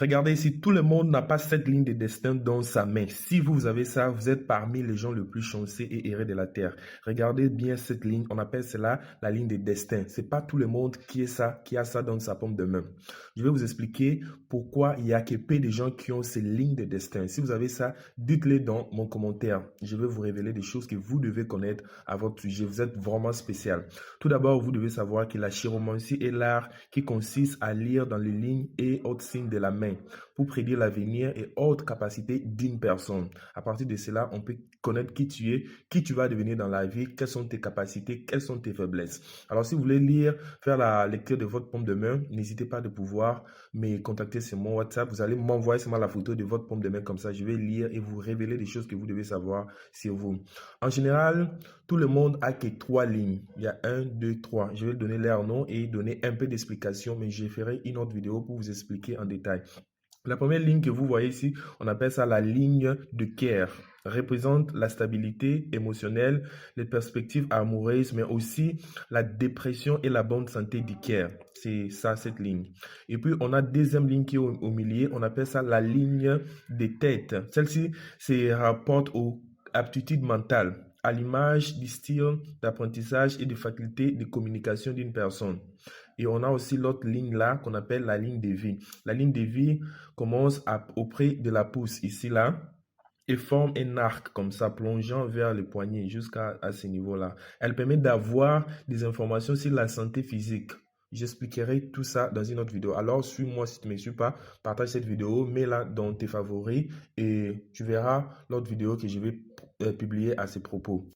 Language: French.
Regardez ici, tout le monde n'a pas cette ligne de destin dans sa main. Si vous avez ça, vous êtes parmi les gens les plus chanceux et heureux de la terre. Regardez bien cette ligne, on appelle cela la ligne de destin. C'est pas tout le monde qui a ça dans sa paume de main. Je vais vous expliquer pourquoi il y a que peu de gens qui ont ces lignes de destin. Si vous avez ça, dites-le dans mon commentaire. Je vais vous révéler des choses que vous devez connaître à votre sujet. Vous êtes vraiment spécial. Tout d'abord, vous devez savoir que la chiromancie est l'art qui consiste à lire dans les lignes et autres signes de la main pour prédire l'avenir et autres capacités d'une personne. À partir de cela, on peut connaître qui tu es, qui tu vas devenir dans la vie, quelles sont tes capacités, quelles sont tes faiblesses. Alors, si vous voulez lire, faire la lecture de votre paume de main, n'hésitez pas de pouvoir me contacter sur mon WhatsApp. Vous allez m'envoyer seulement la photo de votre paume de main, comme ça, je vais lire et vous révéler des choses que vous devez savoir sur vous. En général, tout le monde a que 3 lignes. Il y a 1, 2, 3. Je vais donner leur nom et donner un peu d'explication, mais je ferai une autre vidéo pour vous expliquer en détail. La première ligne que vous voyez ici, on appelle ça la ligne de cœur. Représente la stabilité émotionnelle, les perspectives amoureuses, mais aussi la dépression et la bonne santé du cœur. C'est ça, cette ligne. Et puis, on a deuxième ligne qui est au milieu, on appelle ça la ligne des têtes. Celle-ci se rapporte aux aptitudes mentales, à l'image du style d'apprentissage et des facultés de communication d'une personne. Et on a aussi l'autre ligne là qu'on appelle la ligne de vie. La ligne de vie commence auprès de la pousse, ici là, et forme un arc comme ça, plongeant vers le poignet jusqu'à ce niveau-là. Elle permet d'avoir des informations sur la santé physique. J'expliquerai tout ça dans une autre vidéo. Alors, suis-moi si tu ne me suis pas, partage cette vidéo, mets-la dans tes favoris et tu verras l'autre vidéo que je vais publier à ce propos.